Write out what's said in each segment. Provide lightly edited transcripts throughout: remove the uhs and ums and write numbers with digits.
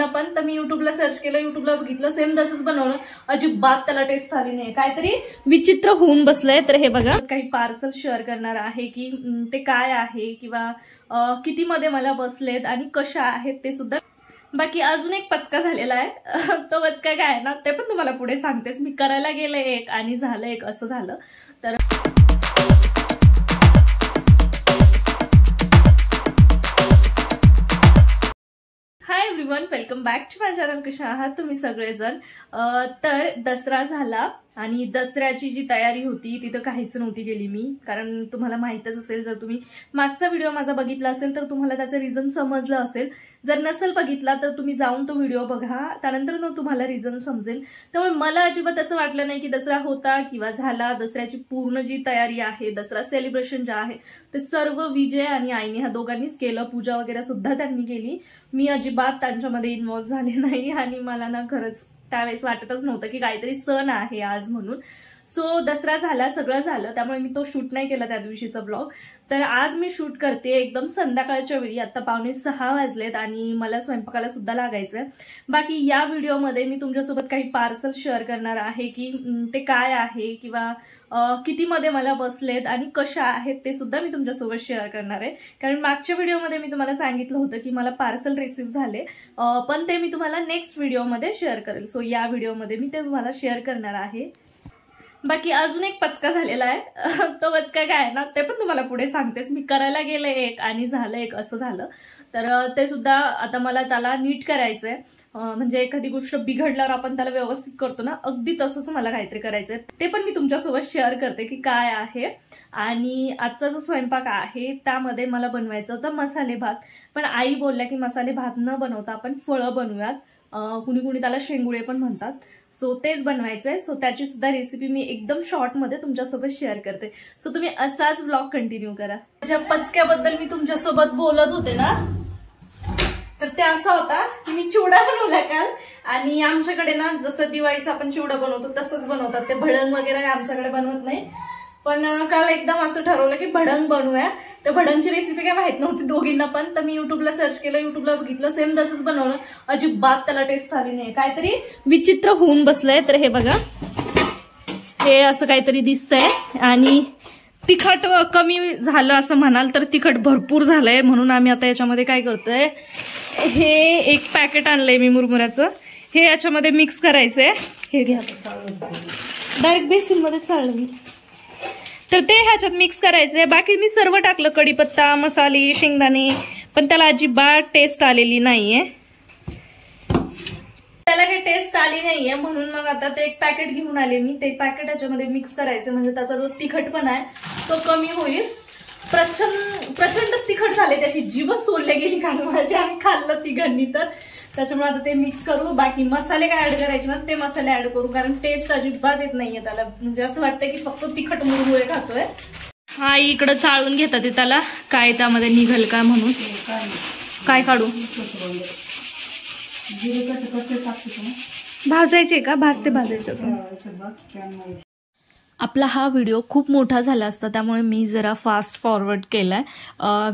दोघींना पण। तर मी युट्यूबला सर्च केलं, युट्यूबला बघितलं, सेम तसंच बनवलं, अजिबात त्याला टेस्ट आली नाही, काहीतरी विचित्र होऊन बसलंय। तर हे बघा, काही पार्सल शेअर करणार आहे की ते काय आहे किंवा किती मध्ये मला बसलेत आणि कशा आहेत ते सुद्धा। बाकी अजून एक पचका झालेला आहे, तो पचका काय आहे ना ते पण तुम्हाला पुढे सांगतेच। मी करायला गेले एक आणि झालं एक, असं झालं। तर hi everyone, welcome back to my channel. कशा आहात तुम्ही सगळेजण? तर दसरा झाला आणि दसऱ्याची जी तयारी होती तिथं काहीच नव्हती गेली मी, कारण तुम्हाला माहितच असेल, जर तुम्ही मागचा व्हिडिओ माझा बघितला असेल तर तुम्हाला त्याचं रिझन समजलं असेल। जर नसेल बघितला तर तुम्ही जाऊन तो व्हिडिओ बघा, त्यानंतर तुम्हाला रिझन समजेल। त्यामुळे मला अजिबात असं वाटलं नाही की दसरा होता किंवा झाला। दसऱ्याची पूर्ण जी तयारी आहे, दसरा सेलिब्रेशन जे आहे ते सर्व विजय आणि आईने ह्या दोघांनीच केलं। पूजा वगैरे सुद्धा त्यांनी केली, मी अजिबात त्यांच्यामध्ये इन्व्हॉल्व झाले नाही आणि मला ना खरंच त्यावेळेस वाटतच नव्हतं की काहीतरी सण आहे आज म्हणून। सो दसरा झाला, सगळं झालं, त्यामुळे मी तो शूट नाही केला त्या दिवशीचा ब्लॉग। तर आज मी शूट करते एकदम संध्याकाळच्या वेळी, आता 5:45 वाजलेत आणि मला स्वयंपाकाला सुद्धा लागायचंय। बाकी या व्हिडिओमध्ये मी तुमच्यासोबत काही पार्सल शेअर करणार आहे की ते काय आहे किंवा किती मध्ये मला बसलेत आणि कशा आहेत ते सुद्धा मी तुमच्यासोबत शेअर करणार आहे। कारण मागच्या व्हिडिओमध्ये मी तुम्हाला सांगितलं होतं की मला पार्सल रिसीव्ह झाले, पण ते मी तुम्हाला नेक्स्ट व्हिडिओमध्ये शेअर करेल। सो या व्हिडिओमध्ये मी ते तुम्हाला शेअर करणार आहे। बाकी अजून एक पचका झालेला आहे, तो पचका काय आहे ना ते पण तुम्हाला पुढे सांगतेच। मी करायला गेले एक आणि झालं एक, असं झालं। तर ते सुद्धा आता मला त्याला नीट करायचंय, म्हणजे एखादी गोष्ट बिघडल्यावर आपण त्याला व्यवस्थित करतो ना, अगदी तसंच मला काहीतरी करायचंय। ते पण मी तुमच्यासोबत शेअर करते की काय आहे। आणि आजचा जो स्वयंपाक आहे त्यामध्ये मला बनवायचं होतं मसाले भात, पण आई बोलल्या की मसाले भात न बनवता आपण फळं बनवूयात, कुणी कुणी त्याला शेंगुळे पण म्हणतात। सो तेच बनवायचंय। सो त्याची सुद्धा रेसिपी मी एकदम शॉर्ट मध्ये तुमच्यासोबत शेअर करते। सो तुम्ही असाच व्लॉग कंटिन्यू करा। ज्या पचक्याबद्दल मी तुमच्यासोबत बोलत होते ना, तर ते असा होता की मी चिवडा बनवला काल, आणि आमच्याकडे ना जसं दिवाळीचा आपण चिवडा बनवतो तसंच बनवतात, ते भडंग वगैरे आमच्याकडे बनवत नाही। पण काल एकदम असं ठरवलं की भडंग बनवूया। तर भडंगची रेसिपी काय माहित नव्हती दोघींना पण, तर मी युट्यूबला सर्च केलं, युट्यूबला बघितलं, सेम तसंच बनवलं, अजिबात त्याला टेस्ट आली नाही, काहीतरी विचित्र होऊन बसलंय। तर हे बघा, हे असं काहीतरी दिसतंय आणि तिखट कमी झालं असं म्हणाल तर तिखट भरपूर झालंय, म्हणून आम्ही आता याच्यामध्ये काय करतोय, हे एक पॅकेट आणलंय मी मुरमुऱ्याचं, हे याच्यामध्ये मिक्स करायचंय। हे घ्या, डायरेक्ट बेसिन मध्ये चाललं मी, तर ते ह्याच्यात मिक्स करायचंय। बाकी मी सर्व टाकलं, कढीपत्ता, मसाले, शेंगदाणे, पण त्याला अजिबात टेस्ट आलेली नाहीये, त्याला काही टेस्ट आली नाहीये, म्हणून मग आता ते एक पॅकेट घेऊन आले मी। ते पॅकेट ह्याच्यामध्ये मिक्स करायचं, म्हणजे त्याचा जो तिखटपणा आहे तो कमी होईल। प्रचंड तिखट झाले, त्याची जीभच सोडल्या गेली काल माझी, आम्ही खाल्लं तिघांनी, तर त्याच्यामुळे आता ते मिक्स करू। बाकी मसाले काय ऍड करायचे ना ते मसाले ऍड करू, कारण टेस्ट अजिबात येत नाहीये त्याला, म्हणजे असं वाटतंय की फक्त तिखट मुरमुरे खातोय। हा इकडं चाळून घेतात ते त्याला, काय त्यामध्ये निघल का म्हणून। काय काढू, भाजायचे का? भाजते भाजायचे। आपला हा व्हिडिओ खूप मोठा झाला असता, त्यामुळे मी जरा फास्ट फॉरवर्ड केलाय।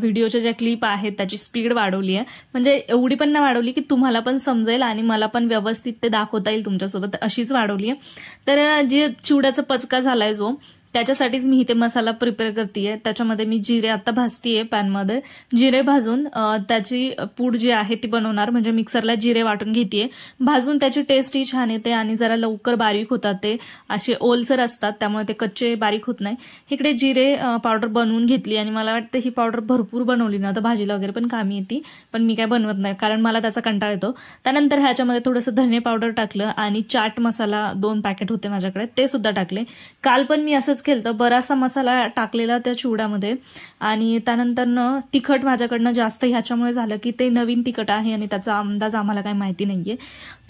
व्हिडिओच्या ज्या क्लिप आहेत त्याची स्पीड वाढवली आहे, म्हणजे एवढी पण नाही वाढवली की तुम्हाला पण समजेल आणि मला पण व्यवस्थित ते दाखवता येईल तुमच्यासोबत, अशीच वाढवली आहे। तर जे चिवड्याचा पचका झालाय जो, त्याच्यासाठीच मी इथे मसाला प्रिपेअर करतेय। त्याच्यामध्ये मी जिरे आता भाजतीये पॅनमध्ये, जिरे भाजून त्याची पूड जी आहे ती बनवणार, म्हणजे मिक्सरला जिरे वाटून घेतेय, भाजून त्याची टेस्टही छान येते आणि जरा लवकर बारीक होतात, ते असे ओलसर असतात त्यामुळे ते कच्चे बारीक होत नाही। इकडे जिरे पावडर बनवून घेतली आणि मला वाटतं ही पावडर भरपूर बनवली ना तर भाजीला वगैरे पण कामी येते, पण मी काय बनवत नाही कारण मला त्याचा कंटाळा येतो। त्यानंतर ह्याच्यामध्ये थोडंसं धने पावडर टाकलं आणि चाट मसाला 2 पॅकेट होते माझ्याकडे, ते सुद्धा टाकले। काल पण मी असंच केलं, बराचसा मसाला टाकलेला त्या चिवड्यामध्ये, आणि त्यानंतर तिखट माझ्याकडनं जास्त ह्याच्यामुळे झालं की ते नवीन तिखट आहे आणि त्याचा अंदाज आम्हाला काही माहिती नाहीये,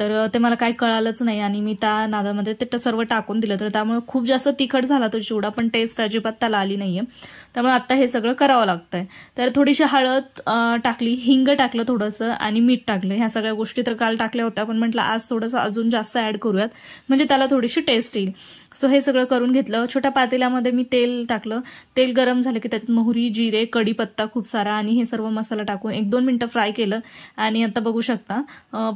तर ते मला काही कळालंच नाही आणि मी त्या नादामध्ये ते सर्व टाकून दिलं, तर त्यामुळे खूप जास्त तिखट झाला तो चिवडा, पण टेस्ट अजिबात त्याला आली नाहीये। त्यामुळे आता हे सगळं करावं लागतंय। तर थोडीशी हळद टाकली, हिंग टाकलं थोडंसं आणि मीठ टाकलं, ह्या सगळ्या गोष्टी तर काल टाकल्या होत्या, पण म्हटलं आज थोडंसं अजून जास्त ऍड करूयात म्हणजे त्याला थोडीशी टेस्ट येईल। सो हे सगळं करून घेतलं। छोट्या पातेल्यामध्ये मी तेल टाकलं. तेल गरम झालं की त्याच्यात मोहरी, जिरे, कढीपत्ता खूप सारा आणि हे सर्व मसाला टाकून 1-2 मिनिटं फ्राय केलं. आणि आता बघू शकता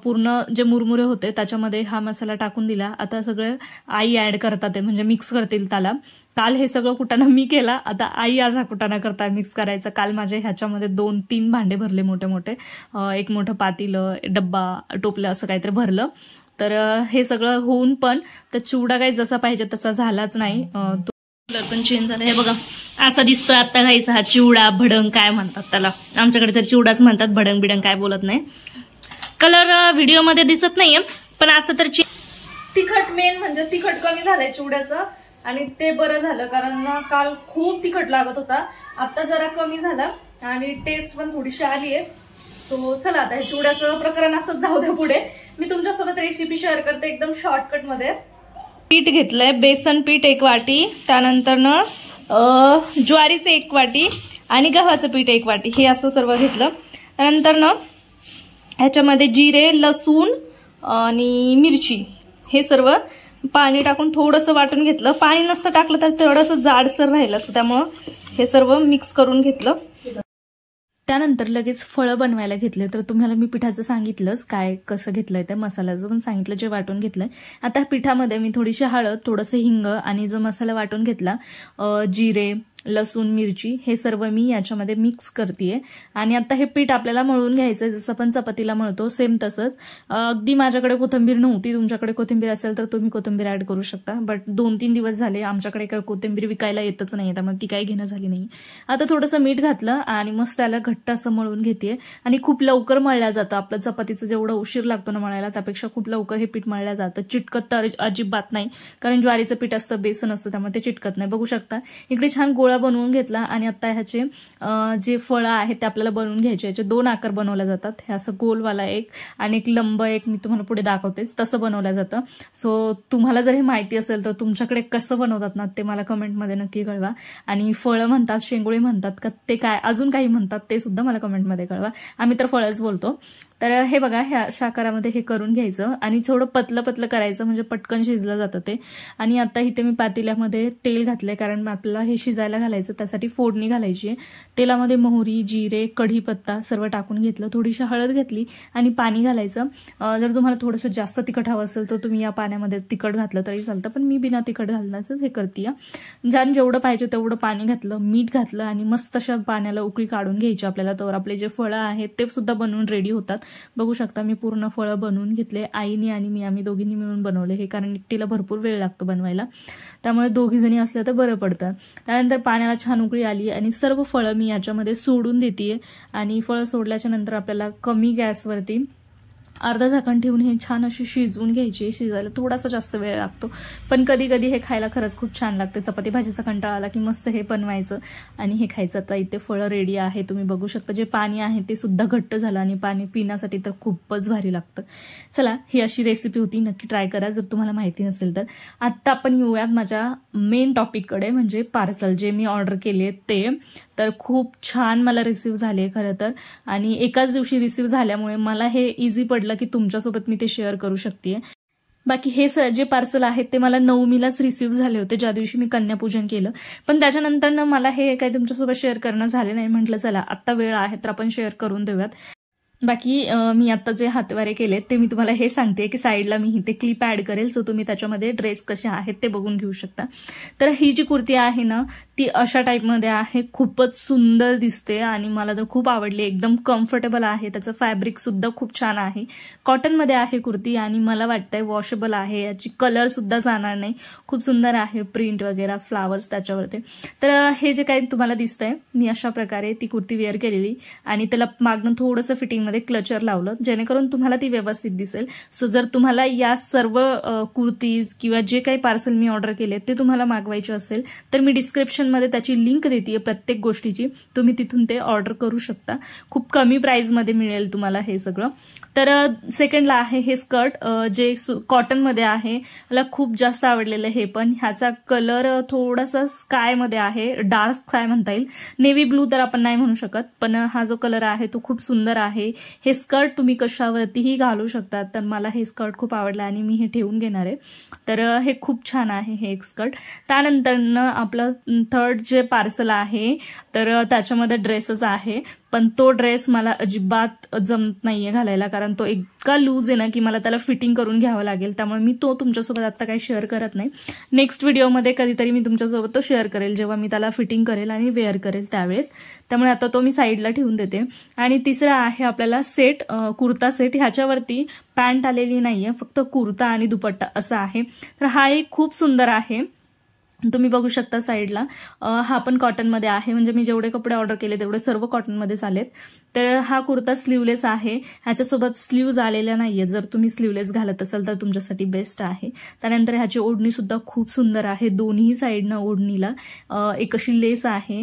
पूर्ण जे मुरमुरे होते त्याच्यामध्ये हा मसाला टाकून दिला. आता सगळं आई ऍड करतात आहे, म्हणजे मिक्स करतील त्याला. काल हे सगळं कुटाणा मी केला, आता आई आज हा कुटाणा करताय मिक्स करायचा. काल माझे ह्याच्यामध्ये 2-3 भांडे भरले मोठे मोठे, एक मोठं पातीलं, डब्बा, टोपलं असं काहीतरी भरलं. तर हे सगळं होऊन पण तर चिवडा काही जसा पाहिजे तसा झालाच नाही. तो कलर पण चेंज झाला. हे बघा असा दिसतोय आता खायचा हा चिवडा. भडंग काय म्हणतात त्याला, आमच्याकडे तर चिवडाच म्हणतात, भडंग बिडंग काय बोलत नाही. कलर व्हिडिओमध्ये दिसत नाहीये पण असं तर तिखट मेन म्हणजे तिखट कमी झालंय चिवड्याचं. आणि ते बरं झालं कारण काल खूप तिखट लागत होता, आता जरा कमी झाला आणि टेस्ट पण थोडीशी आली आहे. तो चला आता हे चिवड्याचं प्रकरण असंच जाऊ दे. पुढे मी तुमच्यासोबत रेसिपी शेअर करते एकदम शॉर्टकट मध्ये. पीठ घेतलंय, बेसन पीठ 1 वाटी, त्यानंतर ज्वारीचं 1 वाटी आणि गव्हाचं पीठ 1 वाटी, हे असं सर्व घेतलं. त्यानंतर ह्याच्यामध्ये जिरे, लसूण आणि मिरची हे सर्व पाणी टाकून थोडंसं वाटून घेतलं. पाणी नसतं टाकलं तर थोडंसं जाडसर राहिलं, त्यामुळं हे सर्व मिक्स करून घेतलं. त्यानंतर लगेच फळं बनवायला घेतले. तर तुम्हाला मी पिठाचं सांगितलंच काय कसं घेतलंय, त्या मसाल्याचं पण सांगितलं, जे वाटून घेतलंय. आता पिठामध्ये मी थोडीशी हळद, थोडंसं हिंग आणि जो मसाला वाटून घेतला, जिरे, लसूण, मिरची, हे सर्व मी याच्यामध्ये मिक्स करतेय. आणि आता हे पीठ आपल्याला मळून घ्यायचंय, जसं आपण चपातीला मळतो सेम तसंच. अगदी माझ्याकडे कोथिंबीर नव्हती, तुमच्याकडे कोथिंबीर असेल तर तुम्ही कोथिंबीर ऍड करू शकता. बट 2-3 दिवस झाले आमच्याकडे काही कोथिंबीर विकायला येतच नाही, त्यामुळे ती काही घेणं झाली नाही. आता थोडंसं मीठ घातलं आणि मस्त त्याला घट्ट असं मळून घेतेय. आणि खूप लवकर मळल्या जातं. आपलं चपातीचं जेवढं उशीर लागतो ना मळायला त्यापेक्षा खूप लवकर हे पीठ मळल्या जातं. चिटकत तर अजिबात नाही, कारण ज्वारीचं पीठ असतं, बेसन असतं, त्यामुळे ते चिटकत नाही. बघू शकता इकडे छान गोळा बनवून घेतला. आणि आता ह्याचे जे फळं आहेत ते आपल्याला बनवून घ्यायचे. याचे 2 आकार बनवले जातात, हे असं गोलवाला एक आणि एक लंब एक, मी तुम्हाला पुढे दाखवतेच, तसं बनवलं जातं. सो तुम्हाला जर हे माहिती असेल तर तुमच्याकडे कसं बनवतात ना ते मला कमेंटमध्ये नक्की कळवा. आणि फळं म्हणतात, शेंगोळे म्हणतात का ते काय अजून काही म्हणतात ते सुद्धा मला कमेंटमध्ये कळवा. आम्ही तर फळच बोलतो. तर हे बघा ह्या आकारामध्ये हे करून घ्यायचं आणि थोडं पतलं पतलं करायचं, म्हणजे पटकन शिजलं जातं ते. आणि आता इथे मी पातेल्यामध्ये तेल घातलंय, कारण आपल्याला हे शिजायला घालायचं, त्यासाठी फोडणी घालायची आहे. तेलामध्ये मोहरी, जिरे, कढीपत्ता सर्व टाकून घेतलं, थोडीशी हळद घेतली आणि पाणी घालायचं. जर तुम्हाला थोडंसं जास्त तिखट हवं असेल तर तुम्ही या पाण्यामध्ये तिखट घातलं तरी चालतं, पण मी बिना तिखट घालण्याचं हे करते. जेवढं पाहिजे तेवढं पाणी घातलं, मीठ घातलं आणि मस्त अशा पाण्याला उकळी काढून घ्यायची आपल्याला. तर आपले जे फळं आहेत ते सुद्धा बनवून रेडी होतात. बघू शकता मी पूर्ण फळं बनवून घेतले. आईने आणि आम्ही दोघींनी मिळून बनवले हे, कारण एकटीला भरपूर वेळ लागतो बनवायला, त्यामुळे दोघी जणी असल्या तर बरं पडतं. त्यानंतर पाण्याला छान उकळी आली आणि सर्व फळं मी याच्यामध्ये सोडून देते. आणि फळं सोडल्याच्या नंतर आपल्याला कमी गॅसवरती अर्धा झाकण ठेवून हे छान अशी शिजवून घ्यायची. शिजायला थोडासा जास्त वेळ लागतो, पण कधी कधी हे खायला खरंच खूप छान लागते. चपाती भाजीचा कंटाळा आला की मस्त हे बनवायचं आणि हे खायचं. आता इथे फळं रेडी आहे, तुम्ही बघू शकता. जे पाणी आहे ते सुद्धा घट्ट झालं आणि पाणी पिण्यासाठी तर खूपच भारी लागतं. चला ही अशी रेसिपी होती, नक्की ट्राय करा जर तुम्हाला माहिती नसेल तर. आता आपण येऊयात माझ्या मेन टॉपिककडे, म्हणजे पार्सल जे मी ऑर्डर केले ते. तर खूप छान मला रिसीव्ह झाले खरं तर, आणि एकाच दिवशी रिसीव्ह झाल्यामुळे मला हे इझी पडलं की तुमच्यासोबत मी ते शेअर करू शकते. बाकी हे जे पार्सल आहेत ते मला नवमीलाच रिसीव्ह झाले होते, ज्या दिवशी मी कन्यापूजन केलं. पण त्याच्यानंतर मला हे काही तुमच्यासोबत शेअर करणं झाले नाही. म्हटलं चला आता वेळ आहे तर आपण शेअर करून देऊयात. बाकी मी आता जे हातवारे केलेत ते मी तुम्हाला हे सांगते की साईडला मी इथे क्लिप ऍड करेल, सो तुम्ही त्याच्यामध्ये ड्रेस कसे आहेत ते बघून घेऊ शकता. तर ही जी कुर्ती आहे ना ती अशा टाईपमध्ये आहे, खूपच सुंदर दिसते आणि मला तर खूप आवडली. एकदम कम्फर्टेबल आहे, त्याचं फॅब्रिक सुद्धा खूप छान आहे. कॉटनमध्ये आहे कुर्ती आणि मला वाटतंय वॉशेबल आहे, याची कलर सुद्धा जाणार नाही. खूप सुंदर आहे, प्रिंट वगैरे फ्लावर्स त्याच्यावरती. तर हे जे काही तुम्हाला दिसतंय मी अशा प्रकारे ती कुर्ती वेअर केलेली आणि त्याला मागणं थोडंसं फिटिंग क्लचर लावलं, जेणेकरून तुम्हाला ती व्यवस्थित दिसेल. सो जर तुम्हाला या सर्व कुर्तीज किंवा जे काही पार्सल मी ऑर्डर केले ते तुम्हाला मागवायचे असेल तर मी डिस्क्रिप्शनमध्ये त्याची लिंक देते प्रत्येक गोष्टीची, तुम्ही तिथून ते ऑर्डर करू शकता. खूप कमी प्राइसमध्ये मिळेल तुम्हाला हे सगळं. तर सेकंडला आहे हे स्कर्ट, जे कॉटनमध्ये आहे. मला खूप जास्त आवडलेलं हे पण. ह्याचा कलर थोडासा स्कायमध्ये आहे, डार्क स्काय म्हणता येईल. नेव्ही ब्लू तर आपण नाही म्हणू शकत, पण हा जो कलर आहे तो खूप सुंदर आहे. हे स्कर्ट तुम्ही कशावरतीही घालू शकता, तर मला हे स्कर्ट खूप आवडलं आणि मी हे ठेवून घेणार आहे. तर हे खूप छान आहे हे एक स्कर्ट. त्यानंतर आपलं थर्ड जे पार्सल आहे तर त्याच्यामध्ये ड्रेसेस आहे, पण तो ड्रेस मला अजिबात जमत नाहीये घालायला, कारण तो इतका लूज आहे ना की मला त्याला फिटिंग करून घ्यावं लागेल. त्यामुळे मी तो तुमच्यासोबत आता काही शेअर करत नाही. नेक्स्ट व्हिडिओमध्ये कधीतरी मी तुमच्यासोबत तो शेअर करेल, जेव्हा मी त्याला फिटिंग करेल आणि वेअर करेल त्यावेळेस. त्यामुळे आता तो मी साईडला ठेवून देते. आणि तिसरा आहे आपल्याला सेट, कुर्ता सेट. ह्याच्यावरती पॅन्ट आलेली नाहीये, फक्त कुर्ता आणि दुपट्टा असा आहे. तर हा एक खूप सुंदर आहे, तुम्ही बघू शकता साईडला. हा पण कॉटनमध्ये आहे, म्हणजे मी जेवढे कपडे ऑर्डर केले तेवढे सर्व कॉटनमध्येच आलेत. तर हा कुर्ता स्लीवलेस आहे, ह्याच्यासोबत स्लीव्ज आलेल्या नाहीये. जर तुम्ही स्लीवलेस घालत असाल तर तुमच्यासाठी बेस्ट आहे. त्यानंतर ह्याची ओढणी सुद्धा खूप सुंदर आहे, दोन्ही साईडनं ओढणीला एक अशी लेस आहे,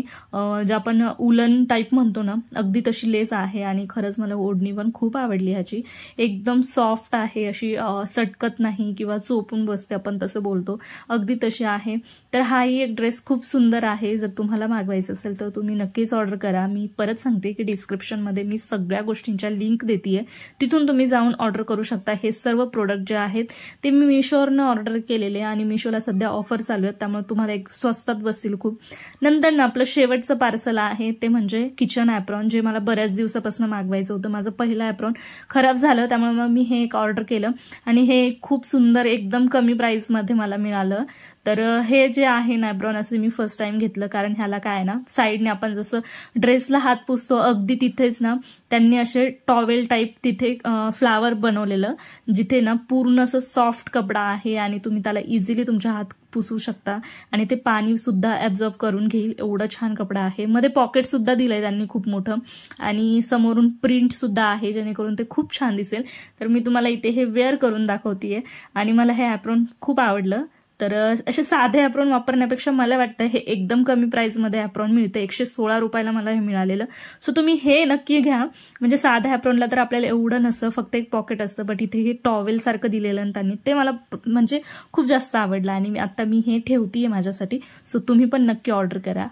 जे आपण उलन टाईप म्हणतो ना, अगदी तशी लेस आहे. आणि खरंच मला ओढणी पण खूप आवडली ह्याची. एकदम सॉफ्ट आहे, अशी सटकत नाही किंवा चोपून बसते आपण तसं बोलतो, अगदी तशी आहे. तर हाही एक ड्रेस खूप सुंदर आहे. जर तुम्हाला मागवायचं असेल तर तुम्ही नक्कीच ऑर्डर करा. मी परत सांगते की डिस्क्रिप्शनमध्ये मी सगळ्या गोष्टींच्या लिंक देतेय, तिथून तुम्ही जाऊन ऑर्डर करू शकता. हे सर्व प्रोडक्ट जे आहेत ते मी मिशोवरनं ऑर्डर केलेले आणि मिशोला सध्या ऑफर चालू आहेत, त्यामुळे तुम्हाला एक स्वस्तात बसतील खूप. नंतर आपलं शेवटचं पार्सल आहे ते म्हणजे किचन ॲप्रॉन, जे मला बऱ्याच दिवसापासून मागवायचं होतं. माझं पहिलं ॲप्रॉन खराब झालं, त्यामुळे मग मी हे एक ऑर्डर केलं आणि हे खूप सुंदर एकदम कमी प्राइसमध्ये मला मिळालं. तर हे जे आहे ॲप्रॉन असं मी फर्स्ट टाइम घेतलं, कारण ह्याला काय ना साईडने आपण जसं ड्रेसला हात पुसतो अगदी तिथेच ना त्यांनी असे टॉवेल टाईप तिथे फ्लावर बनवलेलं, जिथे ना पूर्ण असं सॉफ्ट कपडा आहे आणि तुम्ही त्याला इझिली तुमच्या हात पुसू शकता आणि ते पाणी सुद्धा ॲब्झॉर्ब करून घेईल, एवढं छान कपडा आहे. मध्ये पॉकेट सुद्धा दिलंय त्यांनी खूप मोठं आणि समोरून प्रिंट सुद्धा आहे, जेणेकरून ते खूप छान दिसेल. तर मी तुम्हाला इथे हे वेअर करून दाखवतेय आणि मला हे ॲप्रॉन खूप आवडलं. तर असे साधे ॲप्रॉन वापरण्यापेक्षा मला वाटतं हे एकदम कमी प्राइसमध्ये ॲप्रॉन मिळतं. 116 रुपयाला मला हे मिळालेलं. सो तुम्ही हे नक्की घ्या. म्हणजे साध्या ॲप्रॉनला तर आपल्याला एवढं नसतं, फक्त एक पॉकेट असतं, बट इथे हे टॉवेल सारखं दिलेलं त्यांनी, ते मला म्हणजे खूप जास्त आवडलं आणि आता मी हे ठेवतीये माझ्यासाठी. सो तुम्ही पण नक्की ऑर्डर करा.